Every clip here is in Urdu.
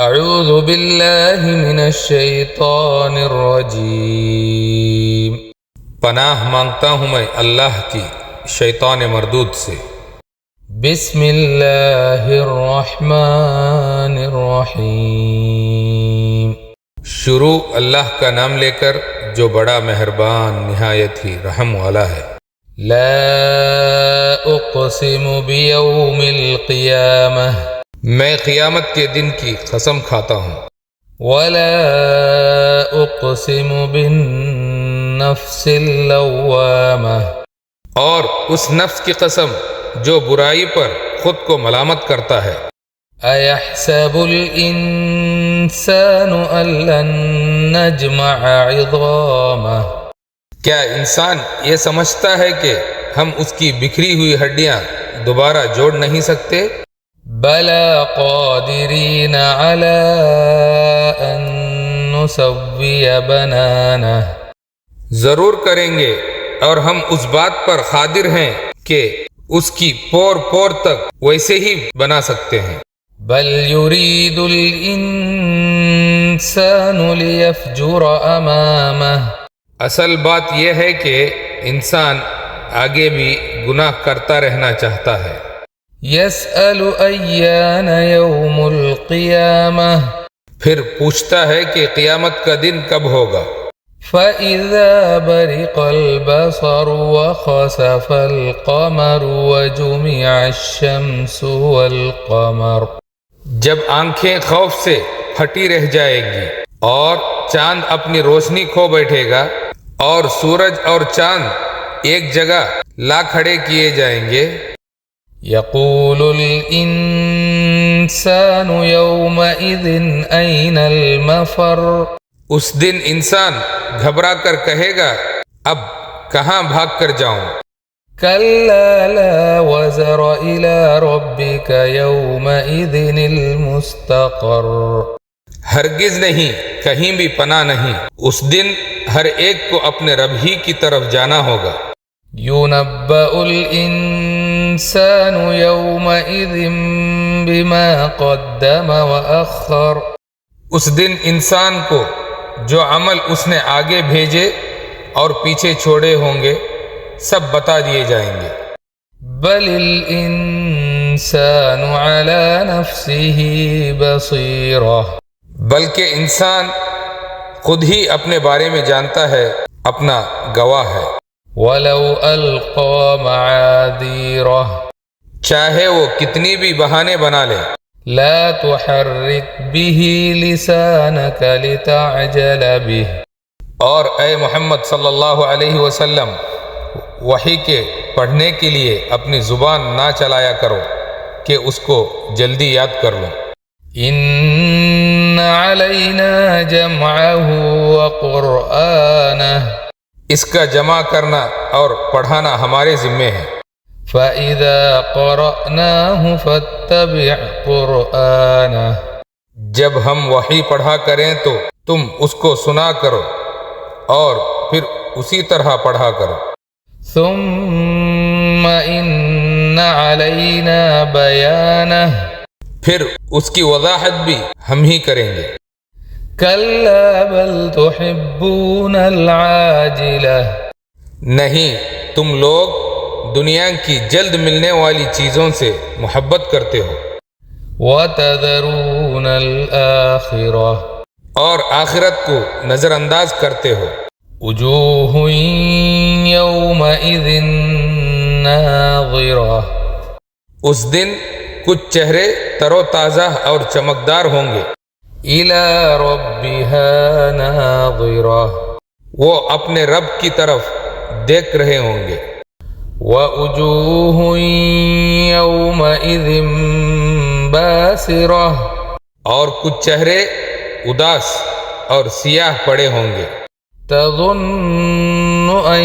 اعوذ باللہ من الشیطان الرجیم، پناہ مانگتا ہوں میں اللہ کی شیطان مردود سے۔ بسم اللہ الرحمن الرحیم، شروع اللہ کا نام لے کر جو بڑا مہربان نہایت ہی رحم والا ہے۔ لا اقسم بیوم القیامہ، میں قیامت کے دن کی قسم کھاتا ہوں۔ ولا اقسم بالنفس اللوامہ، اور اس نفس کی قسم جو برائی پر خود کو ملامت کرتا ہے۔ ایحسب الانسان ان لن نجمع عظامہ، کیا انسان یہ سمجھتا ہے کہ ہم اس کی بکھری ہوئی ہڈیاں دوبارہ جوڑ نہیں سکتے؟ بلا قادرین علی ان نسوی بنانہ، ضرور کریں گے اور ہم اس بات پر قادر ہیں کہ اس کی پور پور تک ویسے ہی بنا سکتے ہیں۔ بل یرید الانسان لیفجر امامہ، اصل بات یہ ہے کہ انسان آگے بھی گناہ کرتا رہنا چاہتا ہے۔ یسأل ایان یوم القیامہ، پھر پوچھتا ہے کہ قیامت کا دن کب ہوگا۔ فَإِذَا بَرِقَ الْبَصَرُ وَخَسَفَ الْقَمَرُ وَجُمِعَ الشَّمْسُ وَالْقَمَرُ، جب آنکھیں خوف سے پھٹی رہ جائے گی اور چاند اپنی روشنی کھو بیٹھے گا اور سورج اور چاند ایک جگہ لا کھڑے کیے جائیں گے۔ یقول الانسان یومئذ این المفر، اس دن انسان گھبرا کر کہے گا اب کہاں بھاگ کر جاؤں۔ کلا لا وزر الی ربک یومئذ المستقر، ہرگز نہیں، کہیں بھی پناہ نہیں، اس دن ہر ایک کو اپنے رب ہی کی طرف جانا ہوگا۔ یونبأ الانسان یومئذ بما قدم وأخر، اس دن انسان کو جو عمل اس نے آگے بھیجے اور پیچھے چھوڑے ہوں گے سب بتا دیے جائیں گے۔ بل الانسان علی نفسہ بصیرہ، بلکہ انسان خود ہی اپنے بارے میں جانتا ہے، اپنا گواہ ہے۔ وَلَوْ أَلْقَى مَعَاذِيرَهُ، چاہے وہ کتنی بھی بہانے بنا لے۔ لَا تُحَرِّكْ بِهِ لِسَانَكَ لِتَعْجَلَ بِهِ، اور اے محمد صلی اللہ علیہ وسلم وحی کے پڑھنے کے لیے اپنی زبان نہ چلایا کرو کہ اس کو جلدی یاد کر لو۔ إِنَّ عَلَيْنَا جَمْعَهُ وَقُرْآنَهُ، اس کا جمع کرنا اور پڑھانا ہمارے ذمے ہے۔ فَإِذَا قَرَأْنَاهُ فَاتَّبِعْ قُرْآنَهُ، جب ہم وحی پڑھا کریں تو تم اس کو سنا کرو اور پھر اسی طرح پڑھا کرو۔ ثُمَّ إِنَّ عَلَيْنَا بَيَانَهُ، پھر اس کی وضاحت بھی ہم ہی کریں گے۔ كَلَّا بَلْ تُحِبُّونَ الْعَاجِلَةَ، نہیں، تم لوگ دنیا کی جلد ملنے والی چیزوں سے محبت کرتے ہو۔ وَتَذَرُونَ الْآخِرَةَ، اور آخرت کو نظر انداز کرتے ہو۔ وُجُوهٌ يَوْمَئِذٍ نَاظِرَةٌ، اس دن کچھ چہرے تر و تازہ اور چمکدار ہوں گے۔ إِلَى رَبِّهَا نَاظِرَةٌ، وہ اپنے رب کی طرف دیکھ رہے ہوں گے۔ وَوُجُوهٌ يَوْمَئِذٍ بَاسِرَةٌ، اور کچھ چہرے اداس اور سیاہ پڑے ہوں گے۔ تَظُنُّ أَن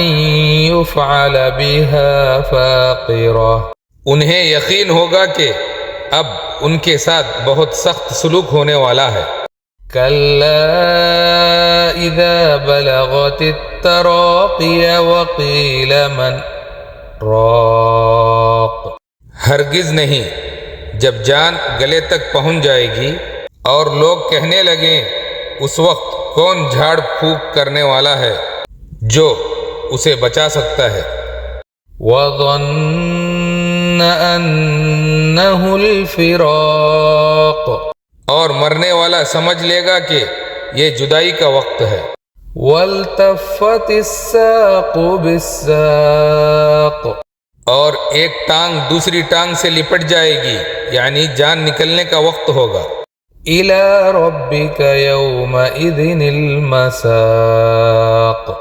يُفْعَلَ بِهَا فَاقِرَةٌ، انہیں یقین ہوگا کہ اب ان کے ساتھ بہت سخت سلوک ہونے والا ہے۔ كَلَّا إِذَا بَلَغَتِ التَّرَاقِيَ وَقِيلَ مَنْ رَاقٍ، ہرگز نہیں، جب جان گلے تک پہنچ جائے گی اور لوگ کہنے لگیں اس وقت کون جھاڑ پھونک کرنے والا ہے جو اسے بچا سکتا ہے۔ وَظَنَّ أَنَّهُ الْفِرَاقُ، اور مرنے والا سمجھ لے گا کہ یہ جدائی کا وقت ہے۔ وَالْتَفَّتِ السَّاقُ بِالسَّاقِ، اور ایک ٹانگ دوسری ٹانگ سے لپٹ جائے گی، یعنی جان نکلنے کا وقت ہوگا۔ إِلَى رَبِّكَ يَوْمَئِذٍ الْمَسَاقُ،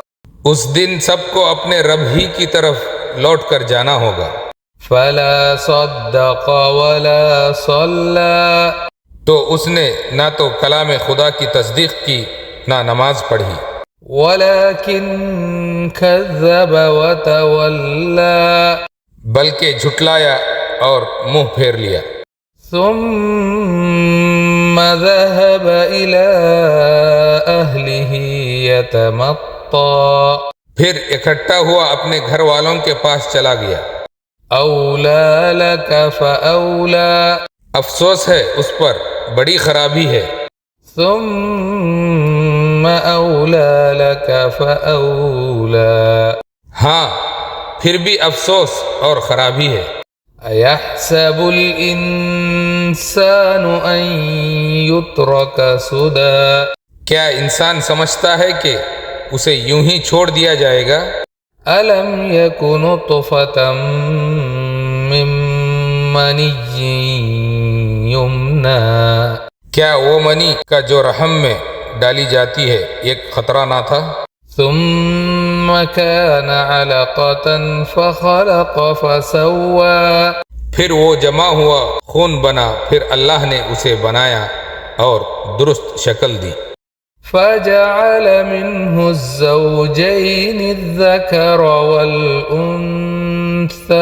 اس دن سب کو اپنے رب ہی کی طرف لوٹ کر جانا ہوگا۔ فَلَا صَدَّقَ وَلَا صَلَّى، تو اس نے نہ تو کلام خدا کی تصدیق کی نہ نماز پڑھی، وَلَكِنْ كَذَّبَ وَتَوَلَّى، بلکہ جھٹلایا اور منہ پھیر لیا۔ ثُمَّ ذَهَبَ إِلَىٰ أَهْلِهِ يَتَمَطَّىٰ، پھر اکٹھا ہوا اپنے گھر والوں کے پاس چلا گیا۔ أَوْلَىٰ لَكَ فَأَوْلَىٰ، افسوس ہے اس پر، بڑی خرابی ہے۔ ثُمَّ أَوْلَىٰ لَكَ فَأَوْلَىٰ، ہاں پھر بھی افسوس اور خرابی ہے۔ أَيَحْسَبُ الْإِنسَانُ أَن يُتْرَكَ سُدًى، کیا انسان سمجھتا ہے کہ اسے یوں ہی چھوڑ دیا جائے گا؟ أَلَمْ يَكُ نُطْفَةً مِّن مَّنِيٍّ يُمْنَىٰ، کیا وہ منی کا جو رحم میں ڈالی جاتی ہے ایک قطرہ نہ تھا؟ ثُمَّ كَانَ عَلَقَةً فَخَلَقَ فَسَوَّىٰ، پھر وہ جمع ہوا، خون بنا، پھر اللہ نے اسے بنایا اور درست شکل دی۔ فَجَعَلَ مِنْهُ الزَّوْجَيْنِ الذَّكَرَ وَالْأُنثَىٰ،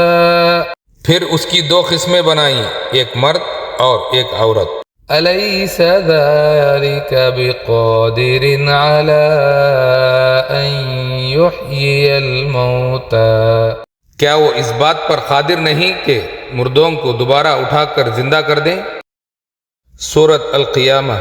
پھر اس کی دو قسمیں بنائیں، ایک مرد اور ایک عورت۔ أَلَيْسَ ذَلِكَ بِقَادِرٍ عَلَىٰ أَن يُحْيِيَ الْمَوْتَىٰ، کیا وہ اس بات پر قادر نہیں کہ مردوں کو دوبارہ اٹھا کر زندہ کر دیں؟ سورۃ القیامہ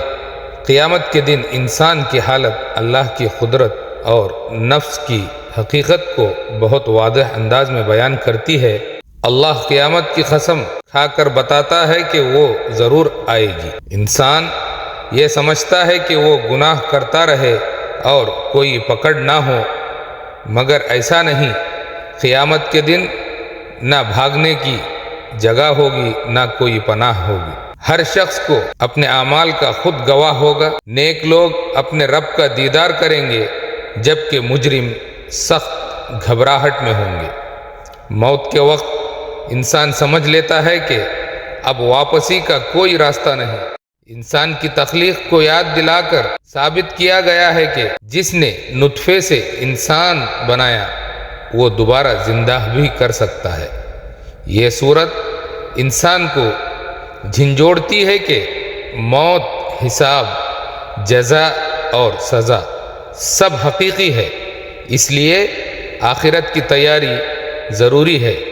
قیامت کے دن انسان کی حالت اللہ کی قدرت اور نفس کی حقیقت کو بہت واضح انداز میں بیان کرتی ہے۔ اللہ قیامت کی قسم کھا کر بتاتا ہے کہ وہ ضرور آئے گی۔ انسان یہ سمجھتا ہے کہ وہ گناہ کرتا رہے اور کوئی پکڑ نہ ہو، مگر ایسا نہیں۔ قیامت کے دن نہ بھاگنے کی جگہ ہوگی نہ کوئی پناہ ہوگی۔ ہر شخص کو اپنے اعمال کا خود گواہ ہوگا۔ نیک لوگ اپنے رب کا دیدار کریں گے، جبکہ مجرم سخت گھبراہٹ میں ہوں گے۔ موت کے وقت انسان سمجھ لیتا ہے کہ اب واپسی کا کوئی راستہ نہیں۔ انسان کی تخلیق کو یاد دلا کر ثابت کیا گیا ہے کہ جس نے نطفے سے انسان بنایا وہ دوبارہ زندہ بھی کر سکتا ہے۔ یہ صورت انسان کو جھنجھوڑتی ہے کہ موت، حساب، جزا اور سزا سب حقیقی ہے، اس لیے آخرت کی تیاری ضروری ہے۔